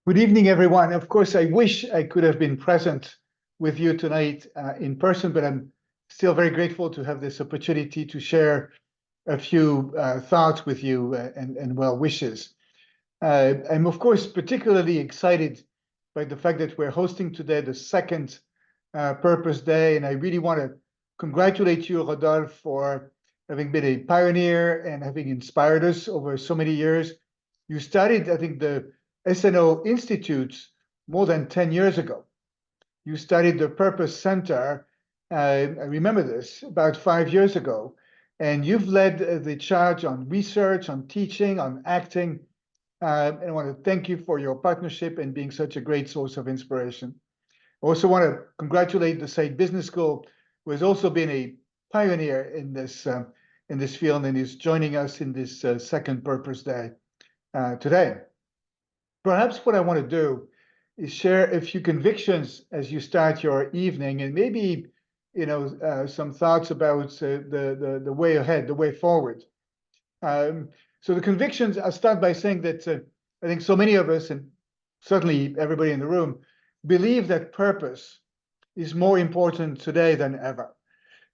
Good evening, everyone. Of course, I wish I could have been present with you tonight in person, but I'm still very grateful to have this opportunity to share a few thoughts with you and well wishes. I'm, of course, particularly excited by the fact that we're hosting today the second Purpose Day, and I really want to congratulate you, Rodolphe, for having been a pioneer and having inspired us over so many years. You started, I think, the SNO Institute more than 10 years ago. You started the Purpose Center, I remember this, about 5 years ago, and you've led the charge on research, on teaching, on acting, and I want to thank you for your partnership and being such a great source of inspiration. I also want to congratulate the Said Business School, who has also been a pioneer in this field and is joining us in this second Purpose Day today. Perhaps what I want to do is share a few convictions as you start your evening, and maybe some thoughts about the way ahead, the way forward. So the convictions, I'll start by saying that I think so many of us, and certainly everybody in the room, believe that purpose is more important today than ever.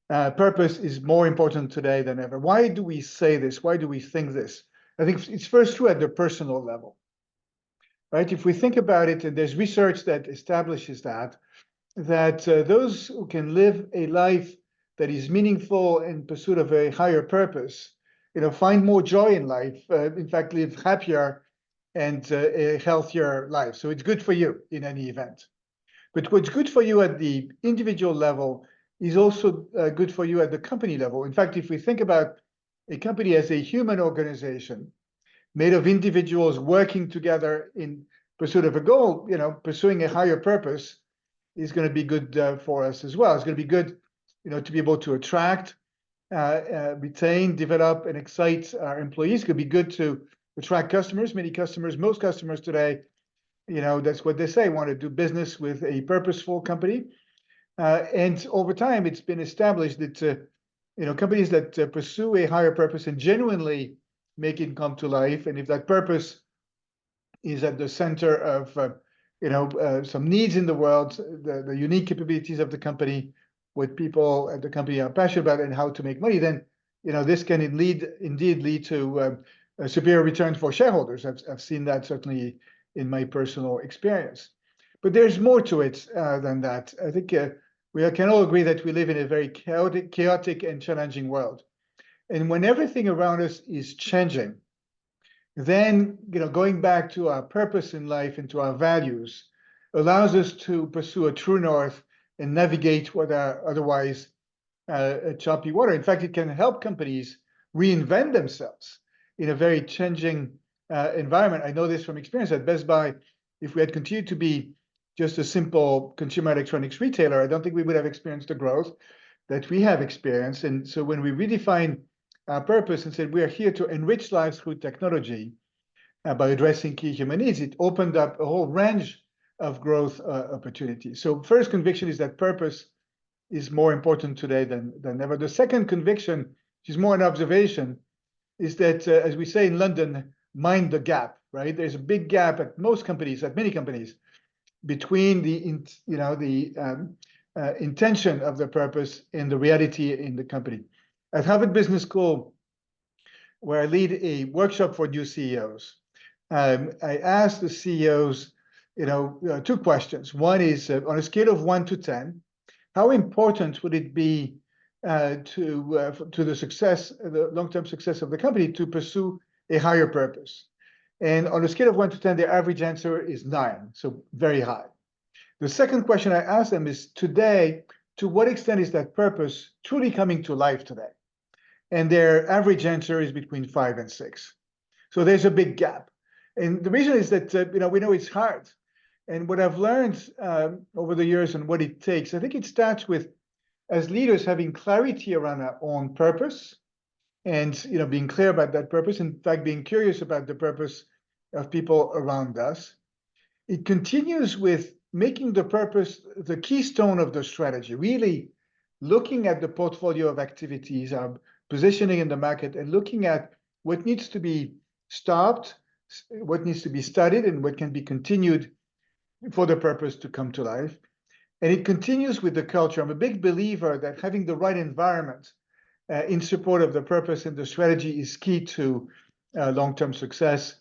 Purpose is more important today than ever. Why do we say this? Why do we think this? I think it's first true at the personal level. Right? If we think about it, and there's research that establishes that those who can live a life that is meaningful in pursuit of a higher purpose, find more joy in life, in fact, live happier and a healthier life. So it's good for you in any event. But what's good for you at the individual level is also good for you at the company level. In fact, if we think about a company as a human organization, made of individuals working together in pursuit of a goal, pursuing a higher purpose is going to be good for us as well. It's going to be good, to be able to attract, retain, develop, and excite our employees. It's going to be good to attract customers. Most customers today, that's what they say, want to do business with a purposeful company. And over time, it's been established that, companies that pursue a higher purpose and genuinely make it come to life, and if that purpose is at the center of some needs in the world, the unique capabilities of the company, what people at the company are passionate about, and how to make money, then this can indeed lead to a superior return for shareholders. I've seen that certainly in my personal experience. But there's more to it than that. I think we can all agree that we live in a very chaotic and challenging world. And when everything around us is changing, then going back to our purpose in life and to our values allows us to pursue a true north and navigate what are otherwise choppy water. In fact, it can help companies reinvent themselves in a very changing environment. I know this from experience at Best Buy. If we had continued to be just a simple consumer electronics retailer, I don't think we would have experienced the growth that we have experienced. And so when we redefine our purpose and said we are here to enrich lives through technology by addressing key human needs, it opened up a whole range of growth opportunities. So first conviction is that purpose is more important today than ever. The second conviction, which is more an observation, is that, as we say in London, mind the gap, right? There's a big gap at most companies, at many companies, between the intention of the purpose and the reality in the company. At Harvard Business School, where I lead a workshop for new CEOs, I asked the CEOs, two questions. One is, on a scale of 1 to 10, how important would it be to the success, the long-term success of the company, to pursue a higher purpose? And on a scale of 1 to 10, their average answer is 9, so very high. The second question I asked them is, today, to what extent is that purpose truly coming to life today? And their average answer is between 5 and 6. So there's a big gap. And the reason is that, we know it's hard. And what I've learned over the years and what it takes, I think it starts with, as leaders, having clarity around our own purpose and, being clear about that purpose. In fact, being curious about the purpose of people around us. It continues with making the purpose the keystone of the strategy, really looking at the portfolio of activities, our positioning in the market, and looking at what needs to be stopped, what needs to be studied and what can be continued for the purpose to come to life. And it continues with the culture. I'm a big believer that having the right environment in support of the purpose and the strategy is key to long-term success.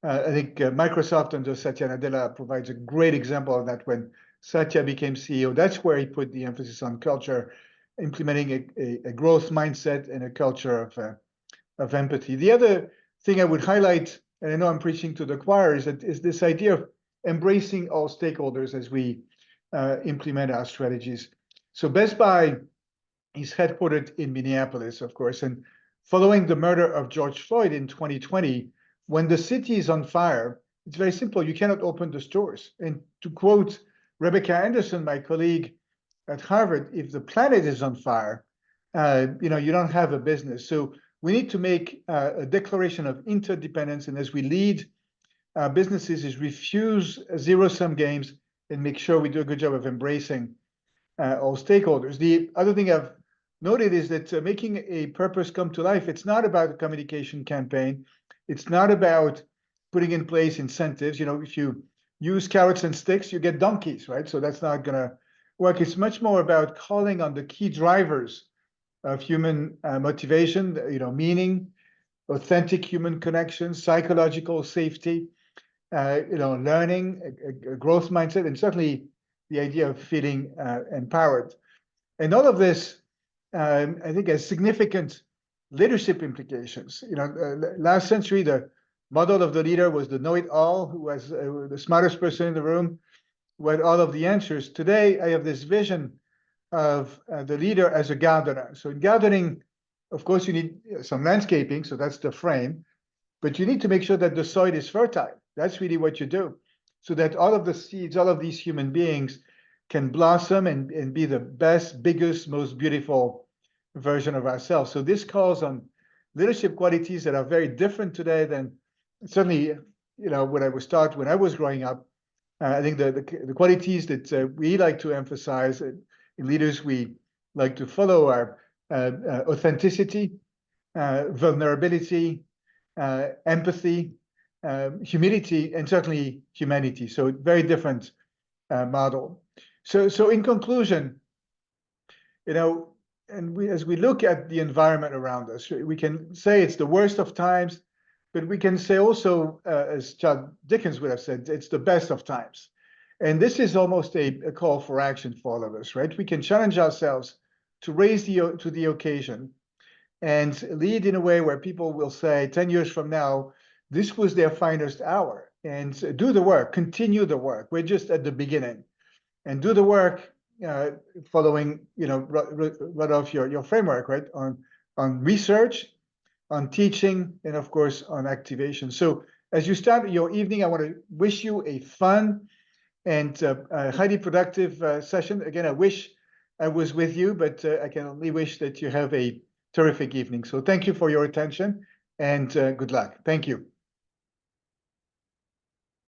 I think Microsoft under Satya Nadella provides a great example of that. When Satya became CEO, that's where he put the emphasis on culture, implementing a growth mindset and a culture of empathy. The other thing I would highlight, and I know I'm preaching to the choir, is this idea of embracing all stakeholders as we implement our strategies. So Best Buy is headquartered in Minneapolis, of course, and following the murder of George Floyd in 2020, when the city is on fire, it's very simple. You cannot open the stores. And to quote Rebecca Anderson, my colleague at Harvard, if the planet is on fire, you don't have a business. So we need to make a declaration of interdependence, and as we lead businesses, is refuse zero-sum games and make sure we do a good job of embracing all stakeholders. The other thing I've noted is that making a purpose come to life, it's not about a communication campaign. It's not about putting in place incentives. If you use carrots and sticks, you get donkeys, right? So that's not going to work. It's much more about calling on the key drivers of human motivation, meaning, authentic human connections, psychological safety, learning, a growth mindset, and certainly the idea of feeling empowered. And all of this, I think, has significant leadership implications. Last century, the model of the leader was the know-it-all, who was the smartest person in the room, who had all of the answers. Today, I have this vision of the leader as a gardener. So in gardening, of course, you need some landscaping, so that's the frame, but you need to make sure that the soil is fertile. That's really what you do, so that all of the seeds, all of these human beings can blossom and be the best, biggest, most beautiful version of ourselves. So this calls on leadership qualities that are very different today than certainly, when I was taught when I was growing up. I think the qualities that we like to emphasize in leaders we like to follow are authenticity, vulnerability, empathy, humility, and certainly humanity. So very different model. So in conclusion, as we look at the environment around us, we can say it's the worst of times, but we can say also, as Charles Dickens would have said, it's the best of times. And this is almost a call for action for all of us, right? We can challenge ourselves to raise to the occasion and lead in a way where people will say 10 years from now, this was their finest hour. And do the work, continue the work. We're just at the beginning. And do the work following, right off your framework, right? On research, on teaching, and of course, on activation. So as you start your evening, I want to wish you a fun and a highly productive session. Again, I wish I was with you, but I can only wish that you have a terrific evening. So thank you for your attention and good luck. Thank you.